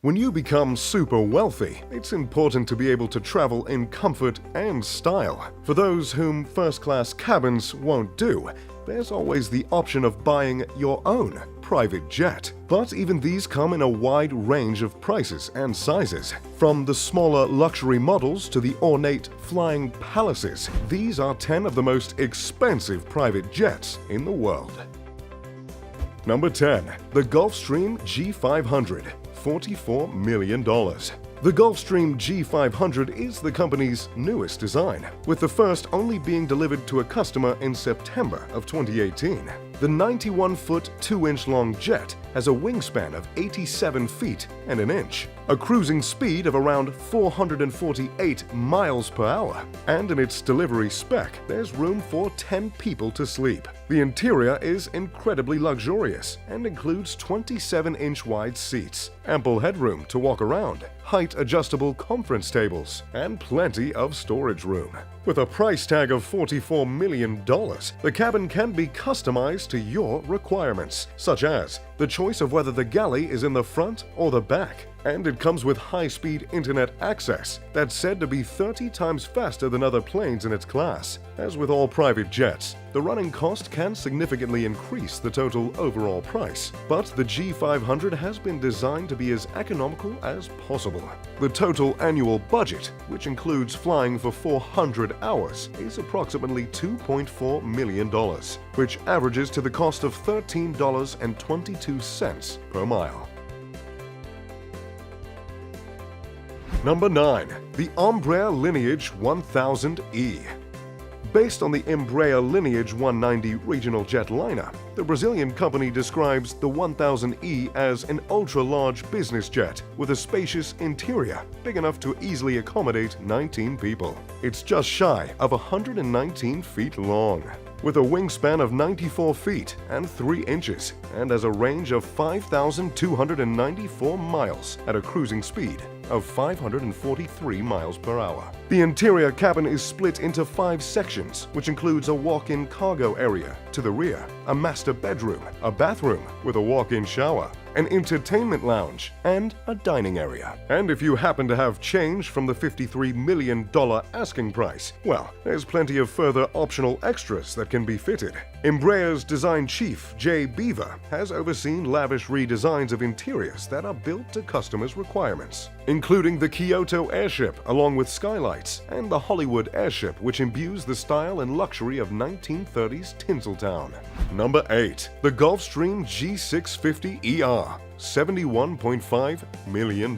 When you become super wealthy, it's important to be able to travel in comfort and style. For those whom first-class cabins won't do, there's always the option of buying your own private jet. But even these come in a wide range of prices and sizes. From the smaller luxury models to the ornate flying palaces, these are 10 of the most expensive private jets in the world. Number 10. The Gulfstream G500, $44 million. The Gulfstream G500 is the company's newest design, with the first only being delivered to a customer in September of 2018. The 91-foot, 2-inch long jet has a wingspan of 87 feet and an inch, a cruising speed of around 448 miles per hour, and in its delivery spec, there's room for 10 people to sleep. The interior is incredibly luxurious and includes 27-inch wide seats, ample headroom to walk around, height-adjustable conference tables, and plenty of storage room. With a price tag of $44 million, the cabin can be customized to your requirements, such as the choice of whether the galley is in the front or the back. And it comes with high-speed internet access that's said to be 30 times faster than other planes in its class. As with all private jets, the running cost can significantly increase the total overall price, but the G500 has been designed to be as economical as possible. The total annual budget, which includes flying for 400 hours, is approximately $2.4 million, which averages to the cost of $13.22 per mile. Number 9. The Embraer Lineage 1000E. Based on the Embraer Lineage 190 regional jetliner, the Brazilian company describes the 1000E as an ultra-large business jet with a spacious interior big enough to easily accommodate 19 people. It's just shy of 119 feet long, with a wingspan of 94 feet and 3 inches, and has a range of 5,294 miles at a cruising speed of 543 miles per hour. The interior cabin is split into 5 sections, which includes a walk-in cargo area to the rear, a master bedroom, a bathroom with a walk-in shower, an entertainment lounge, and a dining area. And if you happen to have change from the $53 million asking price, well, there's plenty of further optional extras that can be fitted. Embraer's design chief, Jay Beaver, has overseen lavish redesigns of interiors that are built to customers' requirements, including the Kyoto airship along with skylights, and the Hollywood airship, which imbues the style and luxury of 1930s Tinseltown. Number 8. The Gulfstream G650ER, $71.5 million.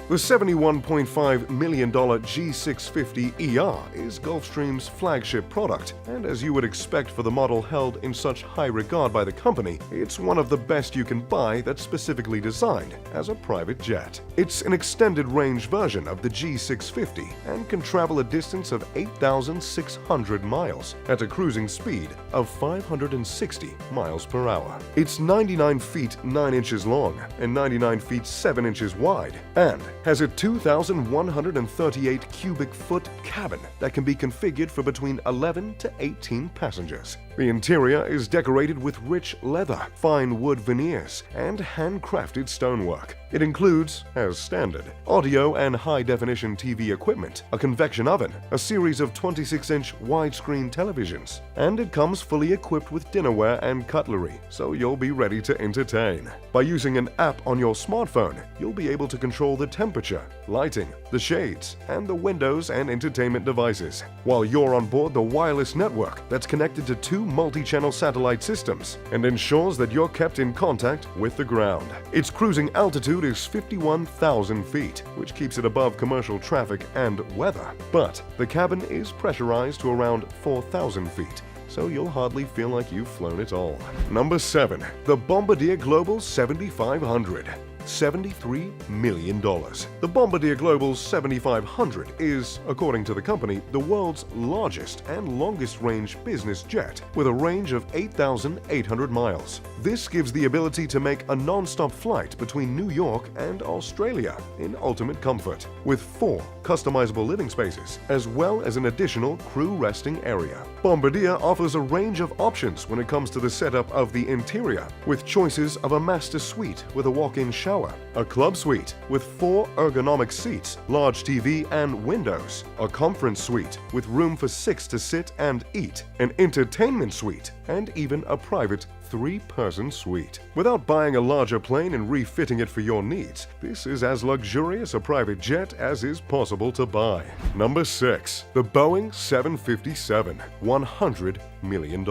The $71.5 million G650ER is Gulfstream's flagship product, and as you would expect for the model held in such high regard by the company, it's one of the best you can buy that's specifically designed as a private jet. It's an extended range version of the G650 and can travel a distance of 8,600 miles at a cruising speed of 560 miles per hour. It's 99 feet 9 inches long and 99 feet 7 inches wide, and has a 2,138 cubic foot cabin that can be configured for between 11 to 18 passengers. The interior is decorated with rich leather, fine wood veneers, and handcrafted stonework. It includes, as standard, audio and high-definition TV equipment, a convection oven, a series of 26-inch widescreen televisions, and it comes fully equipped with dinnerware and cutlery, so you'll be ready to entertain. By using an app on your smartphone, you'll be able to control the temperature, lighting, the shades, and the windows and entertainment devices, while you're on board the wireless network that's connected to 2 multi-channel satellite systems and ensures that you're kept in contact with the ground. Its cruising altitude is 51,000 feet, which keeps it above commercial traffic and weather. But the cabin is pressurized to around 4,000 feet, so you'll hardly feel like you've flown it all. Number 7. The Bombardier Global 7500. $73 million. The Bombardier Global 7500 is, according to the company, the world's largest and longest-range business jet, with a range of 8,800 miles. This gives the ability to make a non-stop flight between New York and Australia in ultimate comfort, with 4 customizable living spaces, as well as an additional crew resting area. Bombardier offers a range of options when it comes to the setup of the interior, with choices of a master suite with a walk-in shower shower, a club suite with 4 ergonomic seats, large TV and windows, a conference suite with room for 6 to sit and eat, an entertainment suite, and even a private 3-person suite. Without buying a larger plane and refitting it for your needs, this is as luxurious a private jet as is possible to buy. Number 6. The Boeing 757, $100 million.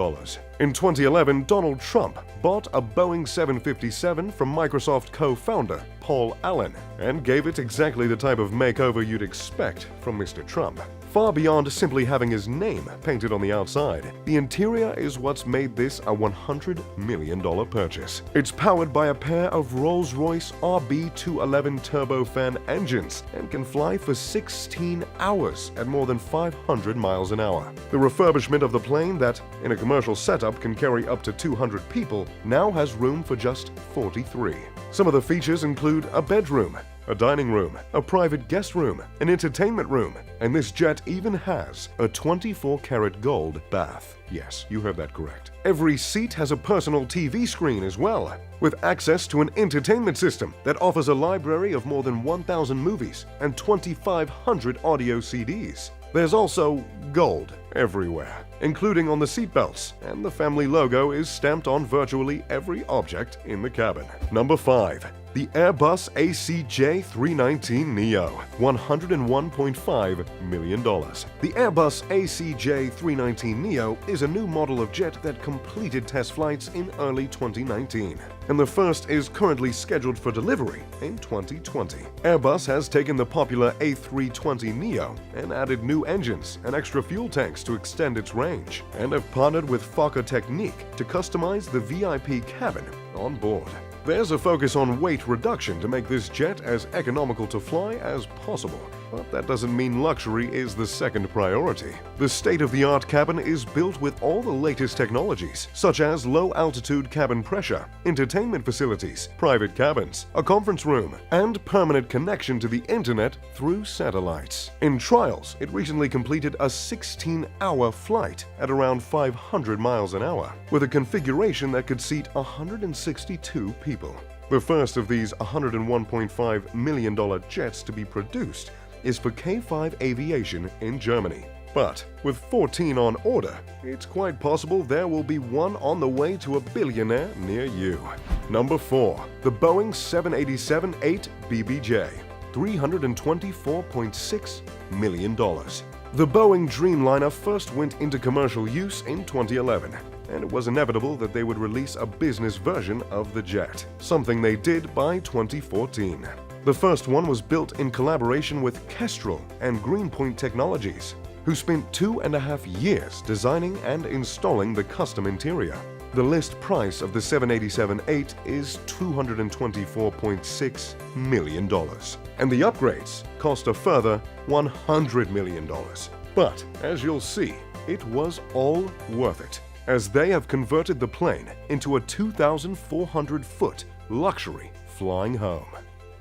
In 2011, Donald Trump bought a Boeing 757 from Microsoft co-founder Paul Allen and gave it exactly the type of makeover you'd expect from Mr. Trump. Far beyond simply having his name painted on the outside, the interior is what's made this a $100 million purchase. It's powered by a pair of Rolls-Royce RB211 turbofan engines and can fly for 16 hours at more than 500 miles an hour. The refurbishment of the plane that, in a commercial setup, can carry up to 200 people now has room for just 43. Some of the features include a bedroom, a dining room, a private guest room, an entertainment room, and this jet even has a 24-karat gold bath. Yes, you heard that correct. Every seat has a personal TV screen as well, with access to an entertainment system that offers a library of more than 1,000 movies and 2,500 audio CDs. There's also gold everywhere, including on the seatbelts, and the family logo is stamped on virtually every object in the cabin. Number 5. The Airbus ACJ319neo, $101.5 million. The Airbus ACJ319neo is a new model of jet that completed test flights in early 2019, and the first is currently scheduled for delivery in 2020. Airbus has taken the popular A320neo and added new engines and extra fuel tanks to extend its range, and have partnered with Fokker Technique to customize the VIP cabin on board. There's a focus on weight reduction to make this jet as economical to fly as possible, but that doesn't mean luxury is the second priority. The state-of-the-art cabin is built with all the latest technologies, such as low-altitude cabin pressure, entertainment facilities, private cabins, a conference room, and permanent connection to the internet through satellites. In trials, it recently completed a 16-hour flight at around 500 miles an hour, with a configuration that could seat 162 people. The first of these $101.5 million jets to be produced is for K5 Aviation in Germany. But with 14 on order, it's quite possible there will be one on the way to a billionaire near you. Number 4. The Boeing 787-8 BBJ, $324.6 million. The Boeing Dreamliner first went into commercial use in 2011, and it was inevitable that they would release a business version of the jet, something they did by 2014. The first one was built in collaboration with Kestrel and Greenpoint Technologies, who spent 2.5 years designing and installing the custom interior. The list price of the 787-8 is $224.6 million, and the upgrades cost a further $100 million. But, as you'll see, it was all worth it, as they have converted the plane into a 2,400-foot luxury flying home.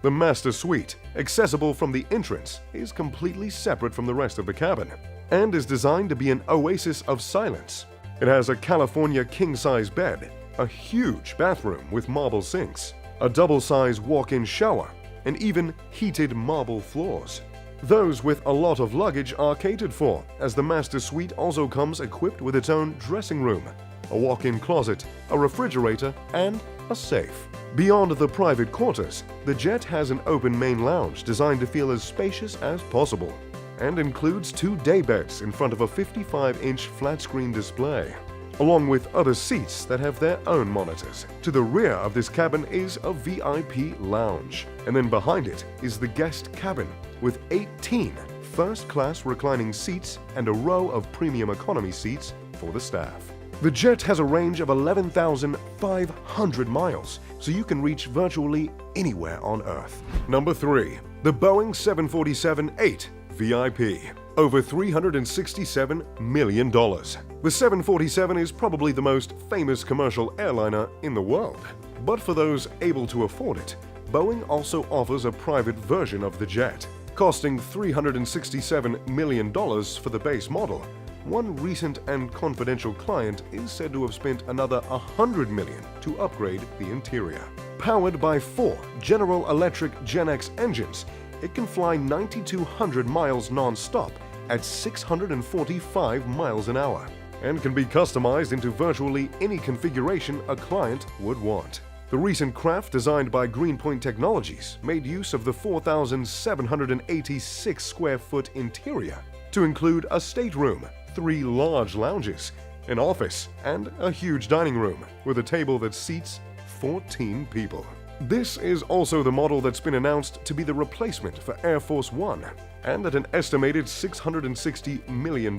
The Master Suite, accessible from the entrance, is completely separate from the rest of the cabin and is designed to be an oasis of silence. It has a California king-size bed, a huge bathroom with marble sinks, a double-size walk-in shower, and even heated marble floors. Those with a lot of luggage are catered for, as the Master Suite also comes equipped with its own dressing room, a walk-in closet, a refrigerator, and a safe. Beyond the private quarters, the jet has an open main lounge designed to feel as spacious as possible, and includes 2 daybeds in front of a 55-inch flat-screen display, along with other seats that have their own monitors. To the rear of this cabin is a VIP lounge, and then behind it is the guest cabin with 18 first-class reclining seats and a row of premium economy seats for the staff. The jet has a range of 11,500 miles, so you can reach virtually anywhere on Earth. Number 3. The Boeing 747-8 VIP, over $367 million. The 747 is probably the most famous commercial airliner in the world, but for those able to afford it, Boeing also offers a private version of the jet, costing $367 million for the base model. One recent and confidential client is said to have spent another $100 million to upgrade the interior. Powered by 4 General Electric Gen X engines, it can fly 9,200 miles non-stop at 645 miles an hour and can be customized into virtually any configuration a client would want. The recent craft, designed by Greenpoint Technologies, made use of the 4,786 square foot interior to include a stateroom, 3 large lounges, an office, and a huge dining room with a table that seats 14 people. This is also the model that's been announced to be the replacement for Air Force One, and at an estimated $660 million,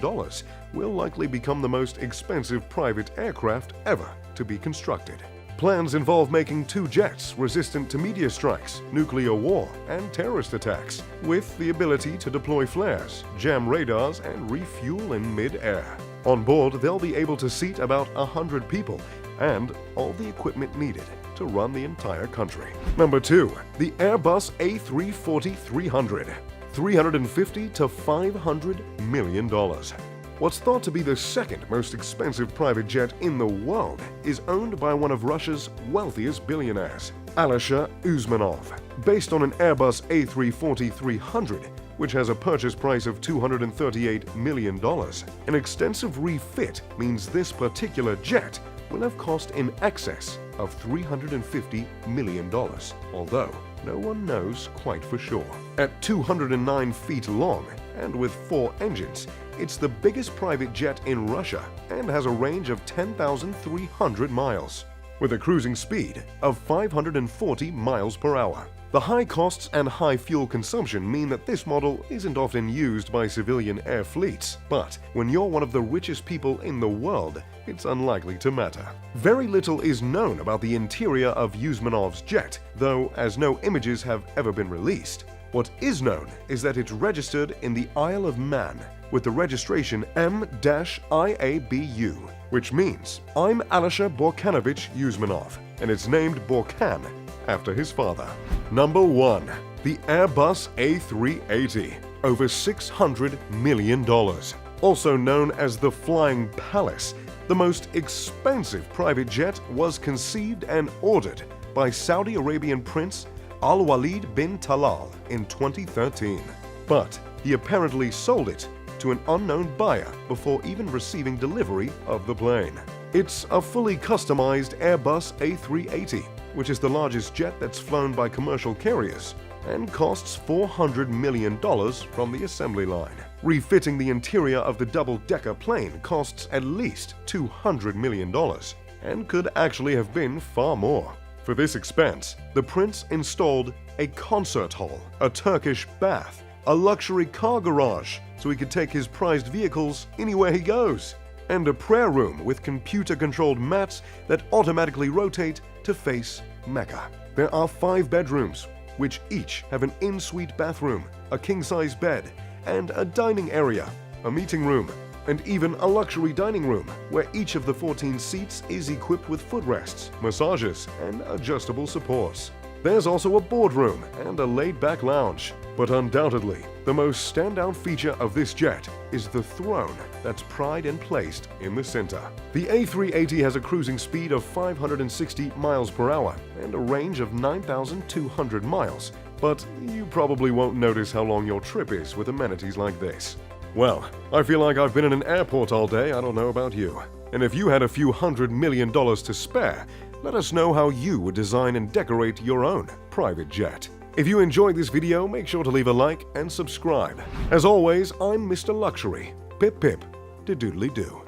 will likely become the most expensive private aircraft ever to be constructed. Plans involve making 2 jets resistant to meteor strikes, nuclear war, and terrorist attacks, with the ability to deploy flares, jam radars, and refuel in mid-air. On board, they'll be able to seat about 100 people and all the equipment needed to run the entire country. Number 2. The Airbus A340-300, $350 to $500 million. What's thought to be the second most expensive private jet in the world is owned by one of Russia's wealthiest billionaires, Alisher Usmanov. Based on an Airbus A340-300, which has a purchase price of $238 million, an extensive refit means this particular jet will have cost in excess of $350 million, although no one knows quite for sure. At 209 feet long and with 4 engines, it's the biggest private jet in Russia and has a range of 10,300 miles, with a cruising speed of 540 miles per hour. The high costs and high fuel consumption mean that this model isn't often used by civilian air fleets, but when you're one of the richest people in the world, it's unlikely to matter. Very little is known about the interior of Usmanov's jet, though as no images have ever been released. What is known is that it's registered in the Isle of Man with the registration M-IABU, which means I'm Alisher Borkanovich Usmanov, and it's named Borkan after his father. Number 1. The Airbus A380, over $600 million. Also known as the Flying Palace, the most expensive private jet was conceived and ordered by Saudi Arabian Prince Al-Walid bin Talal in 2013. But he apparently sold it to an unknown buyer before even receiving delivery of the plane. It's a fully customized Airbus A380, which is the largest jet that's flown by commercial carriers and costs $400 million from the assembly line. Refitting the interior of the double-decker plane costs at least $200 million and could actually have been far more. For this expense, the prince installed a concert hall, a Turkish bath, a luxury car garage so he could take his prized vehicles anywhere he goes, and a prayer room with computer-controlled mats that automatically rotate to face Mecca. There are 5 bedrooms, which each have an in-suite bathroom, a king-size bed, and a dining area, a meeting room, and even a luxury dining room where each of the 14 seats is equipped with footrests, massages, and adjustable supports. There's also a boardroom and a laid-back lounge. But undoubtedly, the most standout feature of this jet is the throne that's pried and placed in the center. The A380 has a cruising speed of 560 miles per hour and a range of 9,200 miles, but you probably won't notice how long your trip is with amenities like this. Well, I feel like I've been in an airport all day, I don't know about you. And if you had a few $100 million to spare, let us know how you would design and decorate your own private jet. If you enjoyed this video, make sure to leave a like and subscribe. As always, I'm Mr. Luxury. Pip pip, de doodly doo.